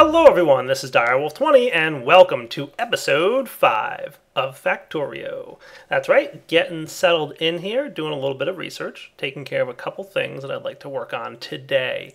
Hello everyone, this is Direwolf20 and welcome to episode 5 of Factorio. That's right, getting settled in here, doing a little bit of research, taking care of a couple things that I'd like to work on today.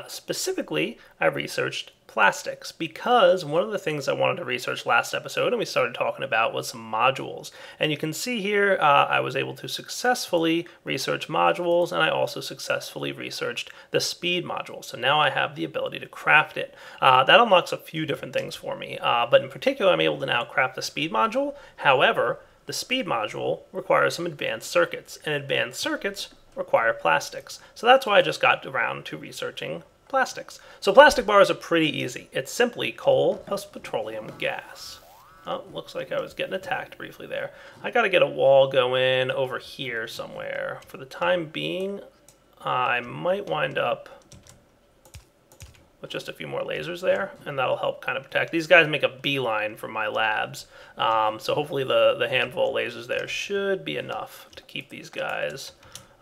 Specifically, I researched plastics because one of the things I wanted to research last episode and we started talking about was some modules. And you can see here I was able to successfully research modules, and I also successfully researched the speed module. So now I have the ability to craft it. That unlocks a few different things for me, but in particular I'm able to now craft the speed module. However, the speed module requires some advanced circuits, and advanced circuits require plastics. So that's why I just got around to researching plastics. So plastic bars are pretty easy. It's simply coal plus petroleum gas. Oh, looks like I was getting attacked briefly there. I gotta get a wall going over here somewhere. For the time being, I might wind up with just a few more lasers there, and that'll help kind of protect. These guys make a beeline for my labs, so hopefully the handful of lasers there should be enough to keep these guys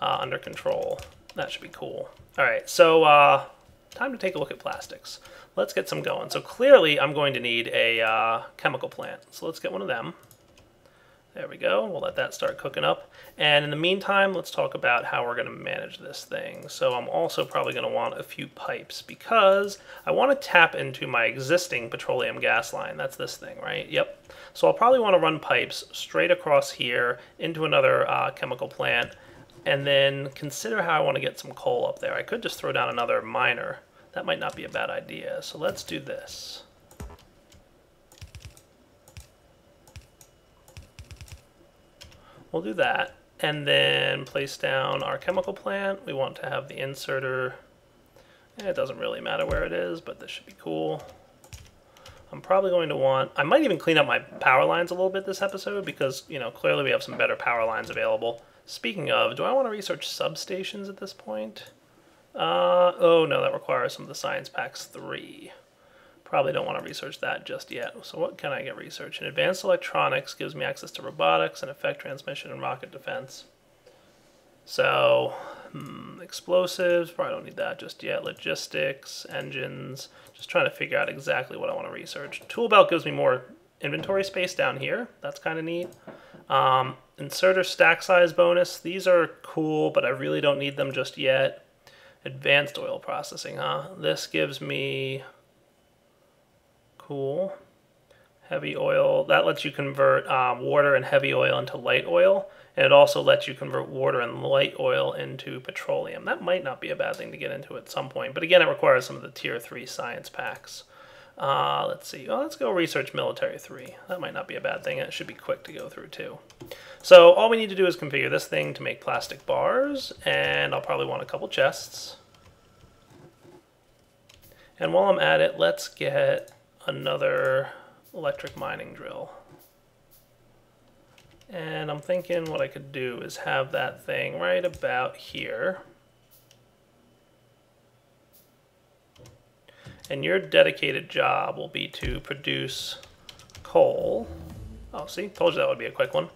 under control. That should be cool. All right, so time to take a look at plastics. Let's get some going. So clearly I'm going to need a chemical plant, so let's get one of them. There we go. We'll let that start cooking up. And in the meantime, let's talk about how we're going to manage this thing. So I'm also probably going to want a few pipes because I want to tap into my existing petroleum gas line. That's this thing, right? Yep. So I'll probably want to run pipes straight across here into another chemical plant, and then consider how I want to get some coal up there. I could just throw down another miner. That might not be a bad idea. So let's do this. We'll do that, and then place down our chemical plant. We want to have the inserter. It doesn't really matter where it is, but this should be cool. I'm probably going to want, I might even clean up my power lines a little bit this episode because, you know, clearly we have some better power lines available. Speaking of, do I want to research substations at this point? Oh no, that requires some of the Science Packs 3. Probably don't want to research that just yet. So what can I get research? And advanced electronics gives me access to robotics and effect transmission and rocket defense. So explosives, probably don't need that just yet. Logistics, engines, just trying to figure out exactly what I want to research. Tool belt gives me more inventory space down here. That's kind of neat. Inserter stack size bonus. These are cool, but I really don't need them just yet. Advanced oil processing, huh? This gives me... Cool. Heavy oil. That lets you convert water and heavy oil into light oil. And it also lets you convert water and light oil into petroleum. That might not be a bad thing to get into at some point. But again, it requires some of the tier 3 science packs. Let's see. Oh, let's go research military 3. That might not be a bad thing. It should be quick to go through too. So all we need to do is configure this thing to make plastic bars. And I'll probably want a couple chests. And while I'm at it, let's get another electric mining drill. And I'm thinking what I could do is have that thing right about here. And your dedicated job will be to produce coal. Oh, see? Told you that would be a quick one.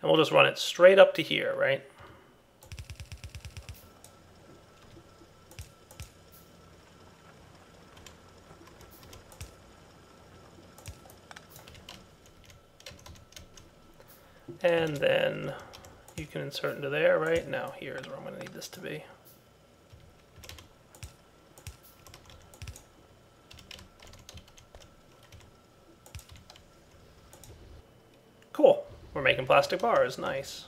And we'll just run it straight up to here, right? And then you can insert into there, right? Now here's where I'm going to need this to be. Cool. We're making plastic bars. Nice.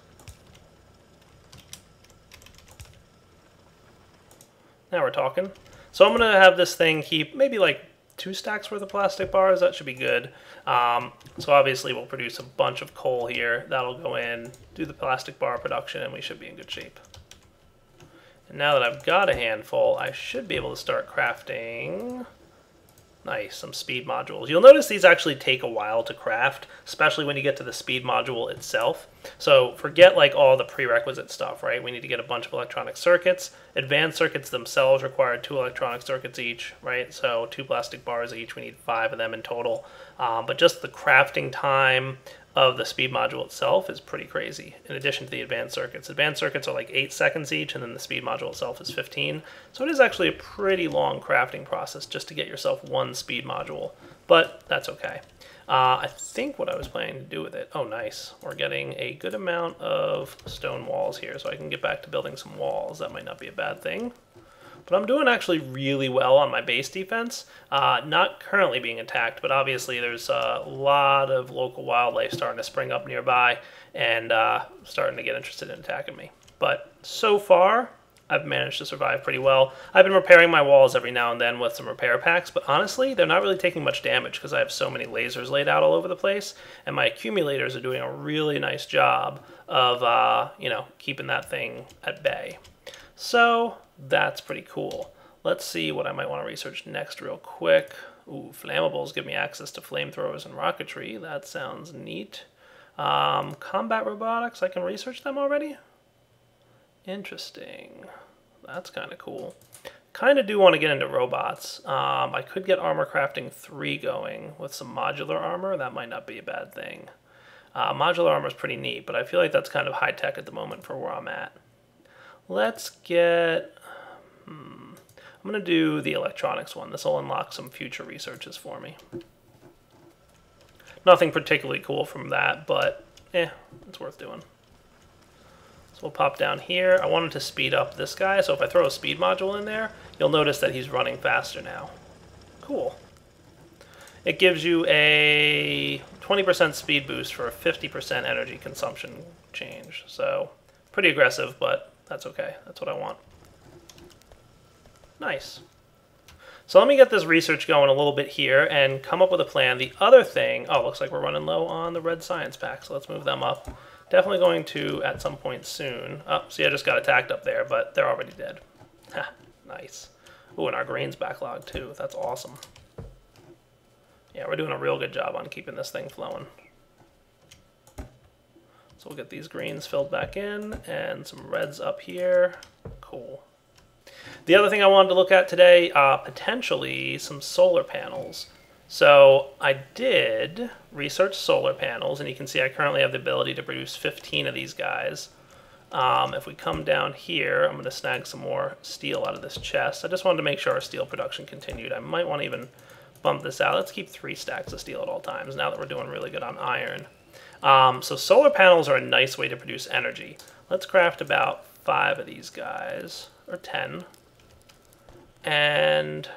Now we're talking. So I'm going to have this thing keep maybe like 2 stacks worth of plastic bars. That should be good. So obviously we'll produce a bunch of coal here. That'll go in, do the plastic bar production, and we should be in good shape. And now that I've got a handful, I should be able to start crafting... Nice, some speed modules. You'll notice these actually take a while to craft, especially when you get to the speed module itself. So forget like all the prerequisite stuff, right? We need to get a bunch of electronic circuits. Advanced circuits themselves require 2 electronic circuits each, right? So 2 plastic bars each. We need 5 of them in total. But just the crafting time of the speed module itself is pretty crazy, in addition to the advanced circuits. Advanced circuits are like 8 seconds each, and then the speed module itself is 15. So it is actually a pretty long crafting process just to get yourself one speed module, but that's okay. I think what I was planning to do with it, oh nice, we're getting a good amount of stone walls here, so I can get back to building some walls. That might not be a bad thing. But I'm doing actually really well on my base defense. Not currently being attacked, but obviously there's a lot of local wildlife starting to spring up nearby and starting to get interested in attacking me. But so far, I've managed to survive pretty well. I've been repairing my walls every now and then with some repair packs, but honestly, they're not really taking much damage because I have so many lasers laid out all over the place, and my accumulators are doing a really nice job of, you know, keeping that thing at bay. So that's pretty cool. Let's see what I might want to research next real quick. Ooh, flammables give me access to flamethrowers and rocketry. That sounds neat. Combat robotics, I can research them already? Interesting. That's kind of cool. Kind of do want to get into robots. I could get armor crafting 3 going with some modular armor. That might not be a bad thing. Modular armor is pretty neat, but I feel like that's kind of high tech at the moment for where I'm at. Let's get... I'm going to do the electronics one. This will unlock some future researches for me. Nothing particularly cool from that, but it's worth doing. So we'll pop down here. I wanted to speed up this guy, so if I throw a speed module in there, you'll notice that he's running faster now. Cool. It gives you a 20% speed boost for a 50% energy consumption change. So pretty aggressive, but that's okay. That's what I want. Nice. So let me get this research going a little bit here and come up with a plan. The other thing, oh, looks like we're running low on the red science pack, so let's move them up. Definitely going to at some point soon. Oh, see, I just got attacked up there, but they're already dead. Ha, nice. Ooh, and our greens backlog too. That's awesome. Yeah, we're doing a real good job on keeping this thing flowing. So we'll get these greens filled back in and some reds up here. Cool. The other thing I wanted to look at today, potentially some solar panels. So I did research solar panels, and you can see I currently have the ability to produce 15 of these guys. If we come down here, I'm going to snag some more steel out of this chest. I just wanted to make sure our steel production continued. I might want to even bump this out. Let's keep 3 stacks of steel at all times now that we're doing really good on iron. So solar panels are a nice way to produce energy. Let's craft about 5 of these guys, or 10. And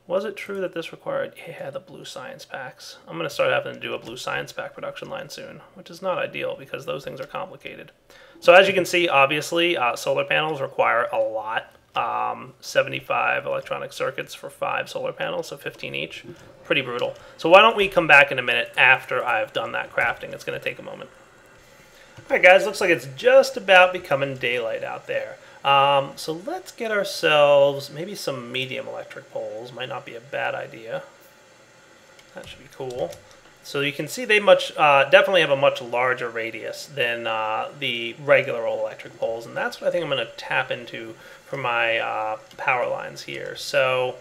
was it true that this required, yeah, the blue science packs? I'm going to start having to do a blue science pack production line soon, which is not ideal because those things are complicated. So as you can see, obviously, solar panels require a lot. 75 electronic circuits for 5 solar panels, so 15 each. Pretty brutal. So why don't we come back in a minute after I've done that crafting? It's going to take a moment. Alright guys, looks like it's just about becoming daylight out there. So let's get ourselves maybe some medium electric poles. Might not be a bad idea. That should be cool. So you can see they definitely have a much larger radius than the regular old electric poles, and that's what I think I'm going to tap into for my power lines here. So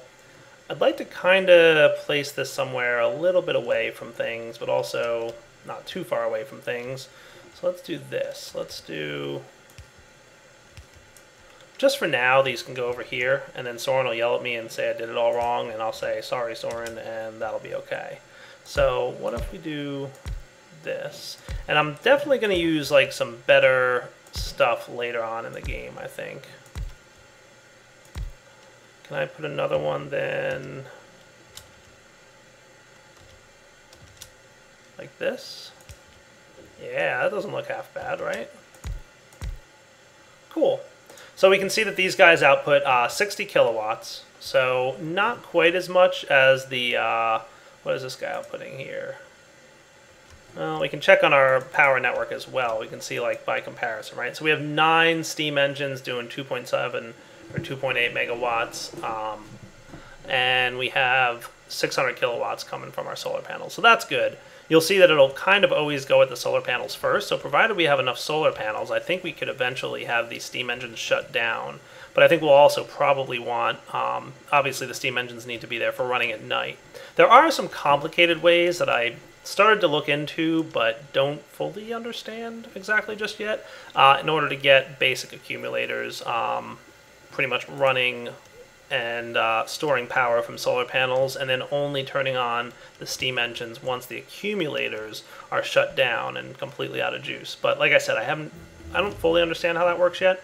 I'd like to kind of place this somewhere a little bit away from things, but also not too far away from things. So let's do this. Let's do... Just for now, these can go over here, and then Soren will yell at me and say I did it all wrong, and I'll say, sorry, Soren, and that'll be okay. So what if we do this? And I'm definitely going to use like some better stuff later on in the game, I think. Can I put another one then? Like this? Yeah, that doesn't look half bad, right? Cool. So we can see that these guys output 60 kilowatts, so not quite as much as the, what is this guy outputting here? Well, we can check on our power network as well. We can see like by comparison, right? So we have 9 steam engines doing 2.7 or 2.8 megawatts, and we have 600 kilowatts coming from our solar panels, so that's good. You'll see that it'll kind of always go with the solar panels first, so provided we have enough solar panels, I think we could eventually have these steam engines shut down. But I think we'll also probably want, obviously the steam engines need to be there for running at night. There are some complicated ways that I started to look into but don't fully understand exactly just yet. In order to get basic accumulators pretty much running and storing power from solar panels, and then only turning on the steam engines once the accumulators are shut down and completely out of juice. But like I said, I don't fully understand how that works yet.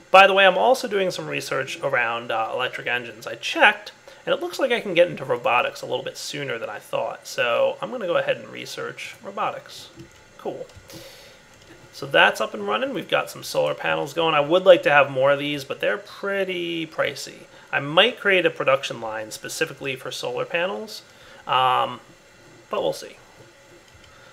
By the way, I'm also doing some research around electric engines. I checked, and it looks like I can get into robotics a little bit sooner than I thought. So I'm going to go ahead and research robotics. Cool. So that's up and running. We've got some solar panels going. I would like to have more of these, but they're pretty pricey. I might create a production line specifically for solar panels, but we'll see.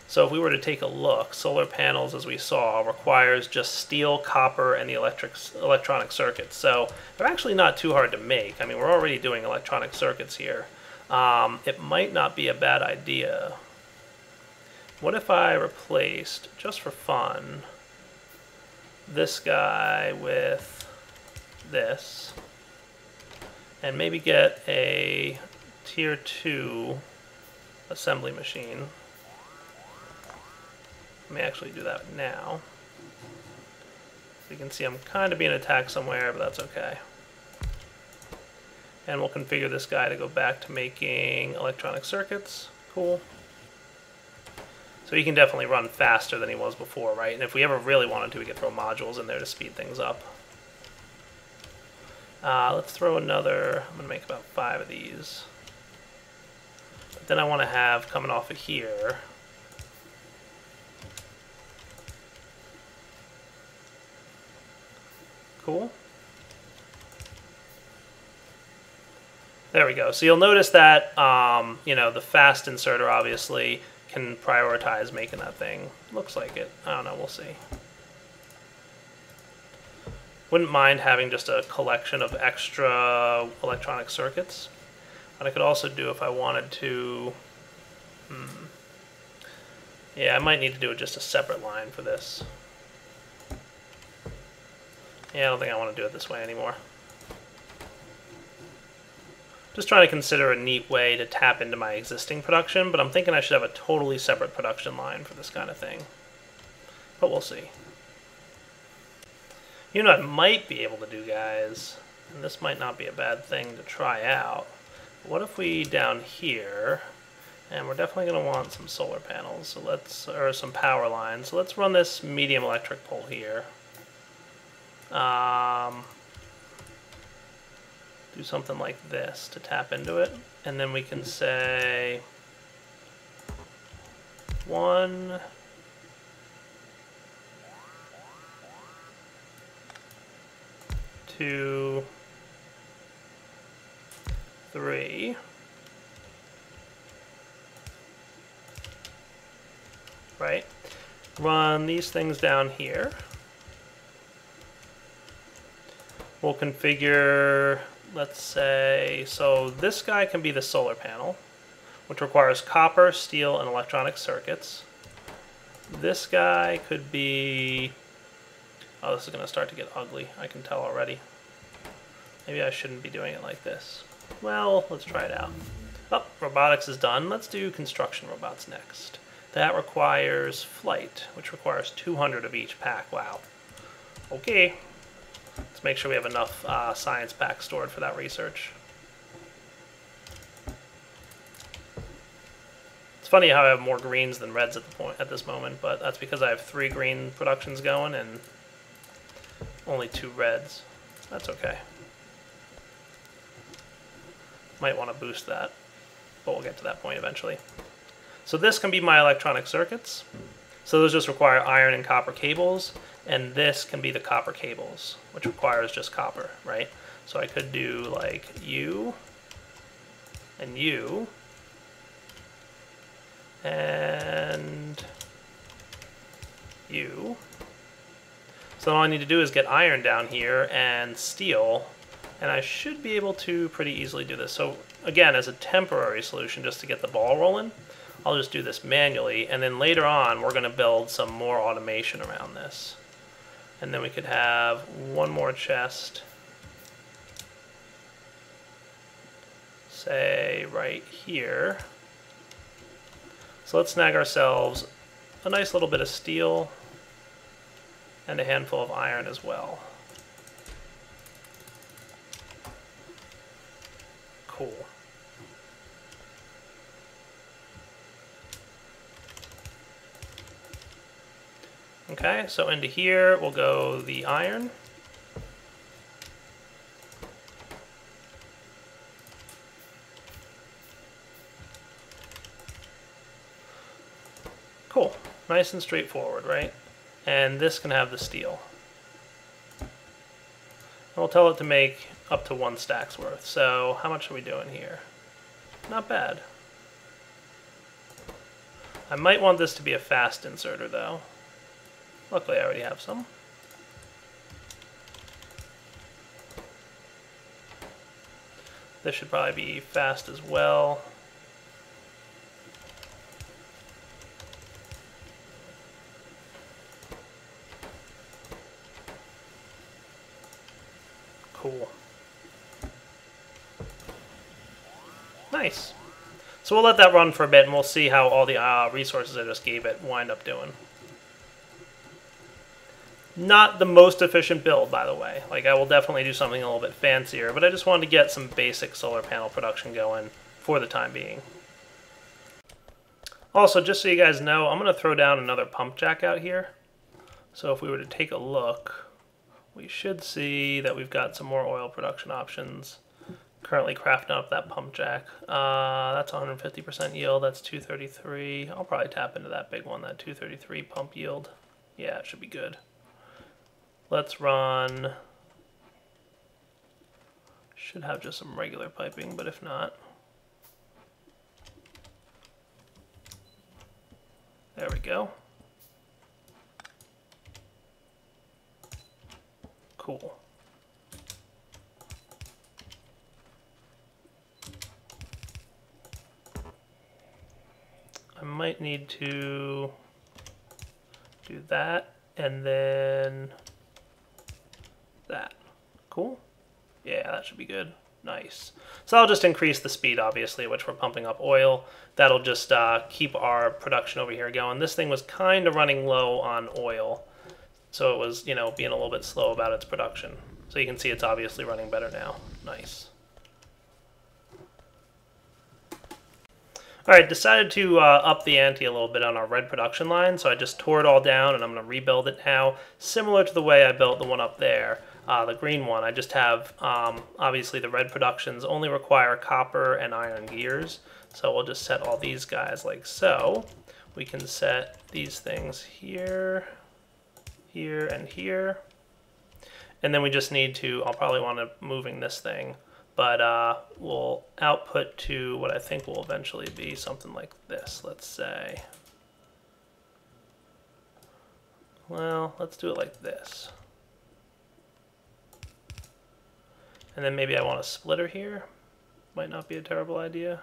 So if we were to take a look, solar panels, as we saw, requires just steel, copper, and the electronic circuits. So they're actually not too hard to make. I mean, we're already doing electronic circuits here. It might not be a bad idea. What if I replaced, just for fun, this guy with this, and maybe get a tier 2 assembly machine? Let me actually do that now. So you can see I'm kind of being attacked somewhere, but that's okay. And we'll configure this guy to go back to making electronic circuits. Cool. So he can definitely run faster than he was before, right? And if we ever really wanted to, we could throw modules in there to speed things up. Let's throw another, I'm going to make about 5 of these. But then I want to have, coming off of here, cool. There we go. So you'll notice that, you know, the fast inserter obviously can prioritize making that thing. Looks like it. I don't know. We'll see. Wouldn't mind having just a collection of extra electronic circuits. But I could also do, if I wanted to... Yeah, I might need to do just a separate line for this. Yeah, I don't think I want to do it this way anymore. Just trying to consider a neat way to tap into my existing production, but I'm thinking I should have a totally separate production line for this kind of thing. But we'll see. You know what I might be able to do, guys, and this might not be a bad thing to try out. What if we, down here, and we're definitely going to want some solar panels, so let's, or some power lines, so let's run this medium electric pole here. Do something like this to tap into it, and then we can say 1, 2, 3. Right? Run these things down here. We'll configure, let's say, so this guy can be the solar panel, which requires copper, steel, and electronic circuits. This guy could be, oh, this is going to start to get ugly, I can tell already. Maybe I shouldn't be doing it like this. Well, let's try it out. Oh, robotics is done. Let's do construction robots next. That requires flight, which requires 200 of each pack. Wow. Okay. Let's make sure we have enough science packs stored for that research. It's funny how I have more greens than reds at this moment, but that's because I have 3 green productions going and only 2 reds. That's okay. Might want to boost that, but we'll get to that point eventually. So this can be my electronic circuits. So those just require iron and copper cables, and this can be the copper cables, which requires just copper, right? So I could do like you, and you, and you. So all I need to do is get iron down here and steel, and I should be able to pretty easily do this. So again, as a temporary solution, just to get the ball rolling, I'll just do this manually, and then later on we're going to build some more automation around this. And then we could have one more chest, say right here. So let's snag ourselves a nice little bit of steel and a handful of iron as well. Cool. Okay, so into here we'll go the iron. Cool. Nice and straightforward, right? And this can have the steel. And we'll tell it to make up to 1 stack's worth. So how much are we doing here? Not bad. I might want this to be a fast inserter though. Luckily I already have some. This should probably be fast as well. Cool. Nice. So we'll let that run for a bit and we'll see how all the resources I just gave it wind up doing. Not the most efficient build, by the way. Like, I will definitely do something a little bit fancier, but I just wanted to get some basic solar panel production going for the time being. Also, just so you guys know, I'm going to throw down another pump jack out here. So if we were to take a look, we should see that we've got some more oil production options. Currently crafting up that pump jack. That's 150% yield, that's 233. I'll probably tap into that big one, that 233 pump yield. Yeah, it should be good. Let's run, should have just some regular piping, but if not, there we go. Cool. I might need to do that and then that. Cool. Yeah, that should be good. Nice. So I'll just increase the speed, obviously, at which we're pumping up oil. That'll just keep our production over here going. This thing was kind of running low on oil, so it was, you know, being a little bit slow about its production. So you can see it's obviously running better now. Nice. Alright, decided to up the ante a little bit on our red production line, so I just tore it all down and I'm going to rebuild it now, similar to the way I built the one up there, the green one. I just have, obviously the red productions only require copper and iron gears, so we'll just set all these guys like so. We can set these things here, here, and here, and then we just need to, I'll probably want to moving this thing, but we'll output to what I think will eventually be something like this, let's say. Well, let's do it like this. And then maybe I want a splitter here. Might not be a terrible idea.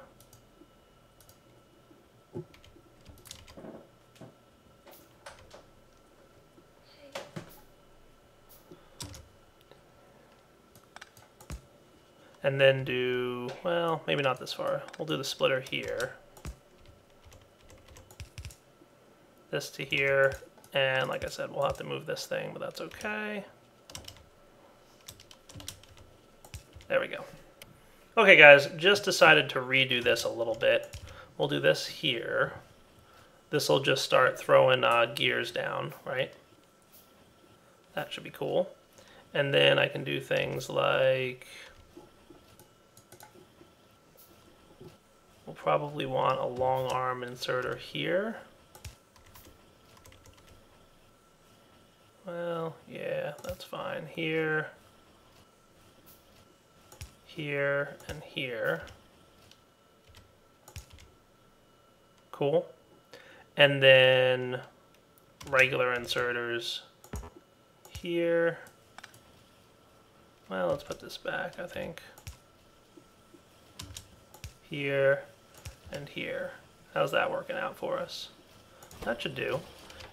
And then do, well, maybe not this far. We'll do the splitter here. This to here. And like I said, we'll have to move this thing, but that's okay. There we go. Okay guys, just decided to redo this a little bit. We'll do this here. This will just start throwing gears down, right? That should be cool. And then I can do things like, we'll probably want a long arm inserter here. Well, yeah, that's fine. Here, here, and here. Cool. And then regular inserters here. Well, let's put this back, I think. Here and here. How's that working out for us? That should do.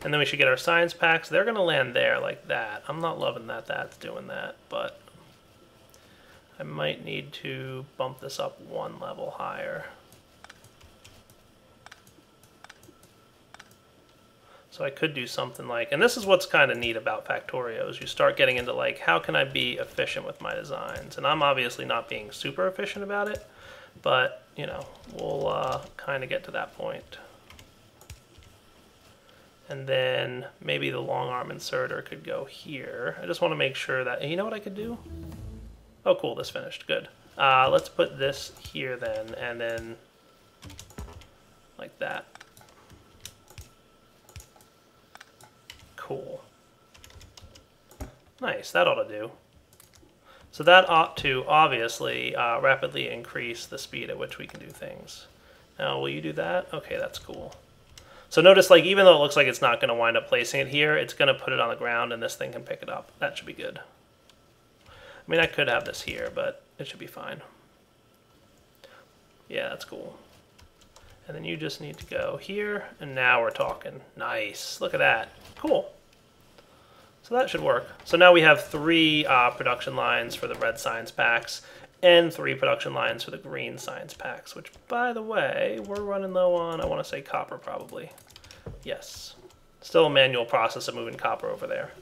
And then we should get our science packs. They're going to land there like that. I'm not loving that that's doing that, but I might need to bump this up one level higher. So I could do something like, and this is what's kind of neat about Factorio, is you start getting into like, how can I be efficient with my designs? And I'm obviously not being super efficient about it, but, you know, we'll kind of get to that point. And then maybe the long arm inserter could go here. I just want to make sure that, you know what I could do? Oh, cool, this finished, good. Let's put this here then, and then like that. Cool. Nice, that ought to do. So that ought to obviously rapidly increase the speed at which we can do things. Now, will you do that? Okay, that's cool. So notice, like, even though it looks like it's not going to wind up placing it here, it's going to put it on the ground and this thing can pick it up. That should be good. I mean, I could have this here, but it should be fine. Yeah, that's cool. And then you just need to go here, and now we're talking. Nice. Look at that. Cool. So that should work. So now we have 3 production lines for the red science packs and 3 production lines for the green science packs, which, by the way, we're running low on, I want to say copper probably. Yes. Still a manual process of moving copper over there.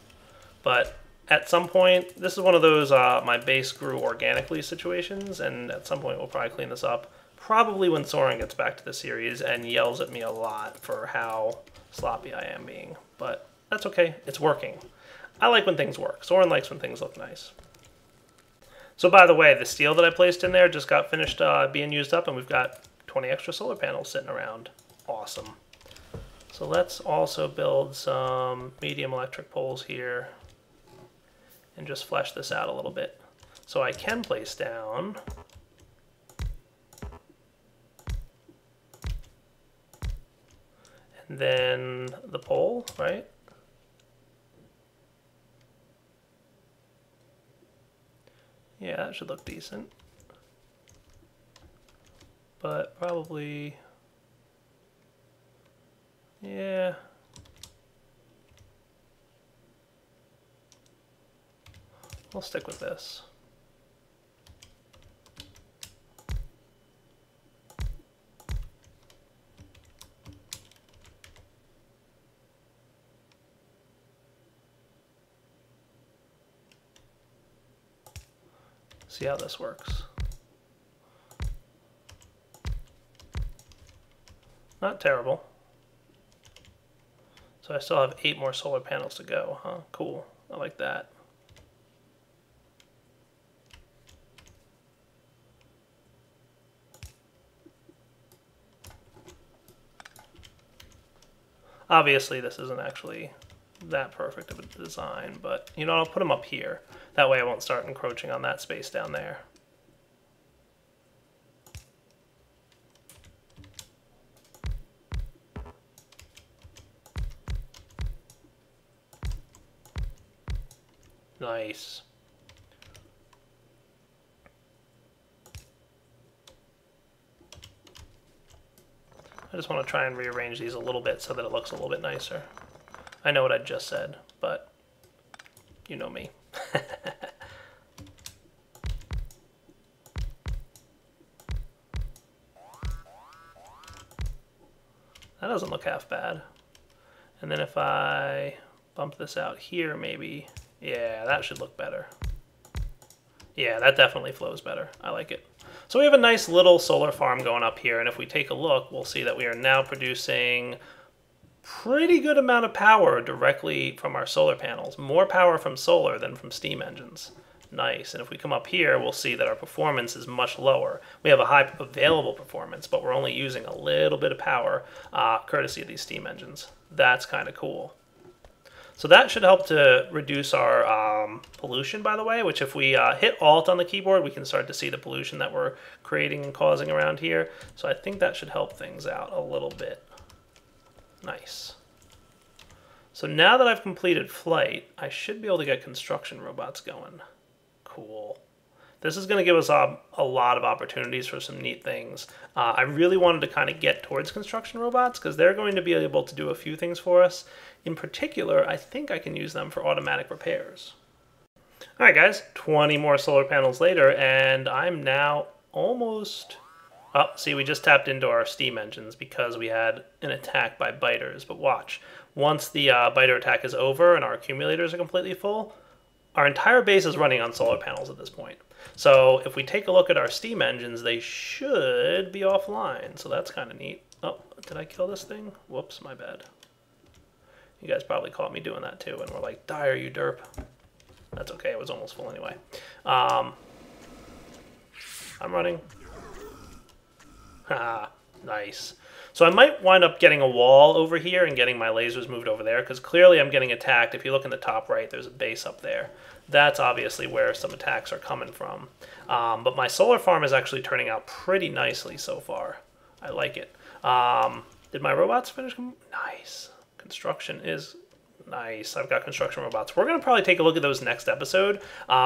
But at some point, this is one of those my base grew organically situations, and at some point we'll probably clean this up. Probably when Soren gets back to the series and yells at me a lot for how sloppy I am being. But that's okay, it's working. I like when things work. Soren likes when things look nice. So by the way, the steel that I placed in there just got finished being used up, and we've got 20 extra solar panels sitting around. Awesome. So let's also build some medium electric poles here and just flesh this out a little bit. So I can place down and then the pole, right? Yeah, that should look decent. But probably, yeah. We'll stick with this. See how this works. Not terrible. So I still have 8 more solar panels to go, huh? Cool. I like that. Obviously, this isn't actually that perfect of a design, but you know, I'll put them up here. That way I won't start encroaching on that space down there. Nice. I just want to try and rearrange these a little bit so that it looks a little bit nicer. I know what I just said, but you know me. That doesn't look half bad. And then if I bump this out here maybe, yeah, that should look better. Yeah, that definitely flows better. I like it. So we have a nice little solar farm going up here, and if we take a look, we'll see that we are now producing pretty good amount of power directly from our solar panels. More power from solar than from steam engines. Nice. And if we come up here, we'll see that our performance is much lower. We have a high available performance, but we're only using a little bit of power courtesy of these steam engines. That's kind of cool. So that should help to reduce our pollution, by the way, which if we hit Alt on the keyboard, we can start to see the pollution that we're creating and causing around here. So I think that should help things out a little bit. Nice. So now that I've completed flight, I should be able to get construction robots going. Cool. This is going to give us a lot of opportunities for some neat things. I really wanted to kind of get towards construction robots because they're going to be able to do a few things for us. In particular, I think I can use them for automatic repairs. All right, guys, 20 more solar panels later, and I'm now almost... Oh, see, we just tapped into our steam engines because we had an attack by biters. But watch, once the biter attack is over and our accumulators are completely full, our entire base is running on solar panels at this point. So if we take a look at our steam engines, they should be offline. So that's kind of neat. Oh, did I kill this thing? Whoops, my bad. You guys probably caught me doing that too, and we're like, "Die, you derp." That's okay, it was almost full anyway. I'm running. Haha, nice. So I might wind up getting a wall over here and getting my lasers moved over there, because clearly I'm getting attacked. If you look in the top right, there's a base up there. That's obviously where some attacks are coming from. But my solar farm is actually turning out pretty nicely so far. I like it. Did my robots finish? Nice. Construction is nice. I've got construction robots. We're going to probably take a look at those next episode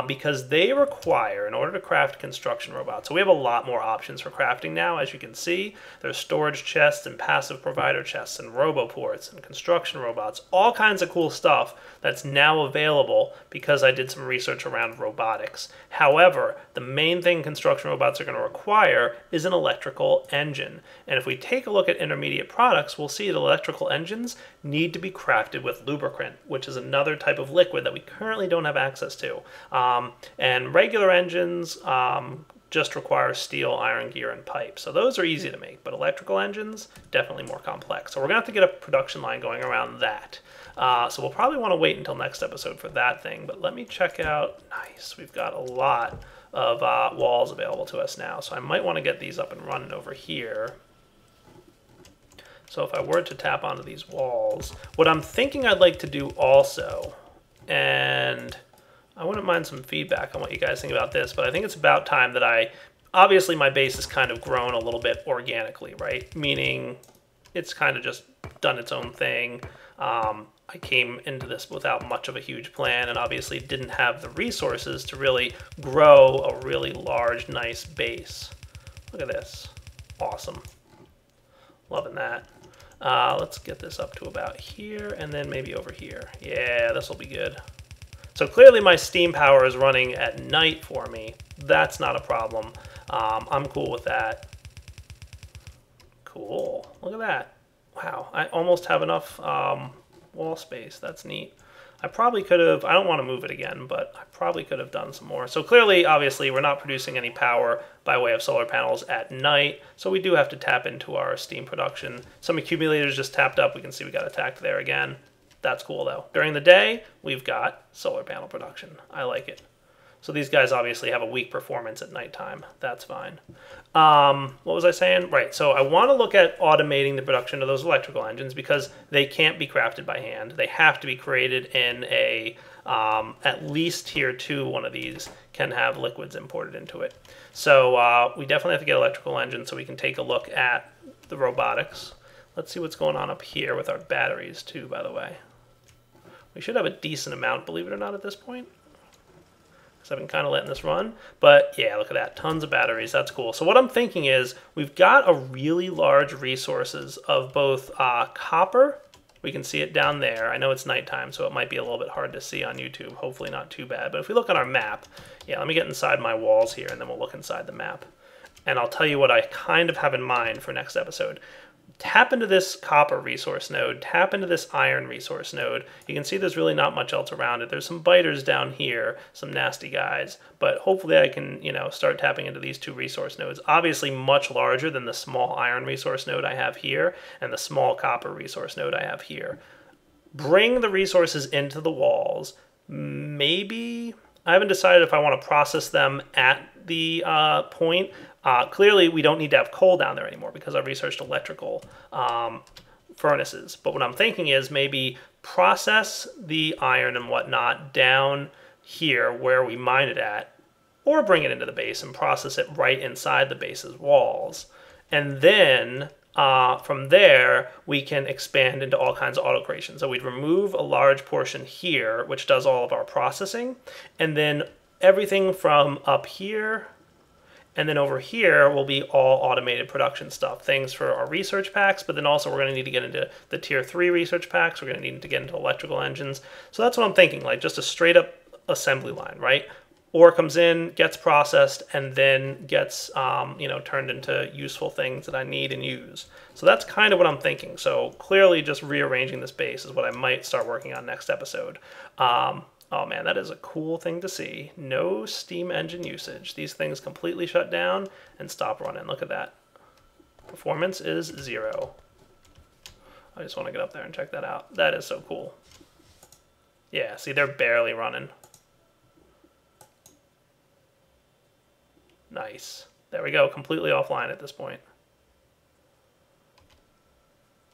because they require, in order to craft construction robots, so we have a lot more options for crafting now. As you can see, there's storage chests and passive provider chests and roboports and construction robots, all kinds of cool stuff that's now available because I did some research around robotics. However, the main thing construction robots are going to require is an electrical engine. And if we take a look at intermediate products, we'll see that electrical engines need to be crafted with lubricant, which is another type of liquid that we currently don't have access to. And regular engines just require steel, iron gear, and pipe. So those are easy to make, but electrical engines, definitely more complex. So we're going to have to get a production line going around that. So we'll probably want to wait until next episode for that thing, but let me check out. Nice, we've got a lot of walls available to us now, so I might want to get these up and running over here. So if I were to tap onto these walls, what I'm thinking I'd like to do also, and I wouldn't mind some feedback on what you guys think about this, but I think it's about time that obviously my base has kind of grown a little bit organically, right? Meaning it's kind of just done its own thing. I came into this without much of a huge plan and obviously didn't have the resources to really grow a really large, nice base. Look at this. Awesome. Loving that. Let's get this up to about here and then maybe over here. Yeah, this will be good. So clearly my steam power is running at night for me. That's not a problem. I'm cool with that. Cool. Look at that. Wow, I almost have enough wall space. That's neat. I probably could have, I don't want to move it again, but I probably could have done some more. So clearly, obviously, we're not producing any power by way of solar panels at night, so we do have to tap into our steam production. Some accumulators just tapped up. We can see we got attacked there again. That's cool, though. During the day, we've got solar panel production. I like it. So these guys obviously have a weak performance at nighttime. That's fine. What was I saying? Right, so I want to look at automating the production of those electrical engines because they can't be crafted by hand. They have to be created in a, at least tier 2 one of these can have liquids imported into it. So we definitely have to get electrical engines so we can take a look at the robotics. Let's see what's going on up here with our batteries too, by the way. We should have a decent amount, believe it or not, at this point. So I've been kind of letting this run. But yeah, look at that. Tons of batteries. That's cool. So what I'm thinking is we've got a really large resources of both copper. We can see it down there. I know it's nighttime, so it might be a little bit hard to see on YouTube. Hopefully not too bad. But if we look on our map, yeah, let me get inside my walls here, and then we'll look inside the map. And I'll tell you what I kind of have in mind for next episode. Tap into this copper resource node, tap into this iron resource node. You can see there's really not much else around it. There's some biters down here, some nasty guys, but hopefully I can, start tapping into these 2 resource nodes. Obviously much larger than the small iron resource node I have here and the small copper resource node I have here. Bring the resources into the walls. Maybe, I haven't decided if I want to process them at the point. Clearly, we don't need to have coal down there anymore because I researched electrical furnaces. But what I'm thinking is maybe process the iron and whatnot down here where we mine it at, or bring it into the base and process it right inside the base's walls. And then from there, we can expand into all kinds of auto creation. So we'd remove a large portion here, which does all of our processing, and then everything from up here and then over here will be all automated production stuff. Things for our research packs, but then also we're going to need to get into the tier 3 research packs. We're going to need to get into electrical engines. So that's what I'm thinking, like just a straight up assembly line, right? ore comes in, gets processed, and then gets turned into useful things that I need and use. So that's kind of what I'm thinking. So clearly just rearranging this base is what I might start working on next episode. Oh man, that is a cool thing to see. No steam engine usage. These things completely shut down and stop running. Look at that. Performance is 0. I just want to get up there and check that out. That is so cool. Yeah, see, they're barely running. Nice. There we go. Completely offline at this point.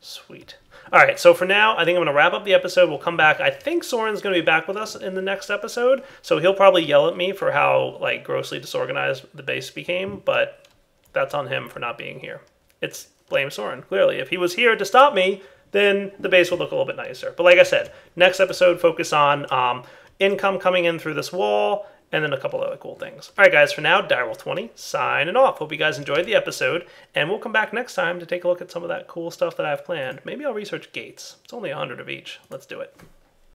Sweet. All right, so for now, I think I'm going to wrap up the episode. We'll come back. I think Soren's going to be back with us in the next episode, so he'll probably yell at me for how grossly disorganized the base became, but that's on him for not being here. It's blame Soren, clearly. If he was here to stop me, then the base would look a little bit nicer. But like I said, next episode, focus on income coming in through this wall, and then a couple other cool things. All right, guys, for now, Direwolf20 signing off. Hope you guys enjoyed the episode, and we'll come back next time to take a look at some of that cool stuff that I have planned. Maybe I'll research gates. It's only 100 of each. Let's do it.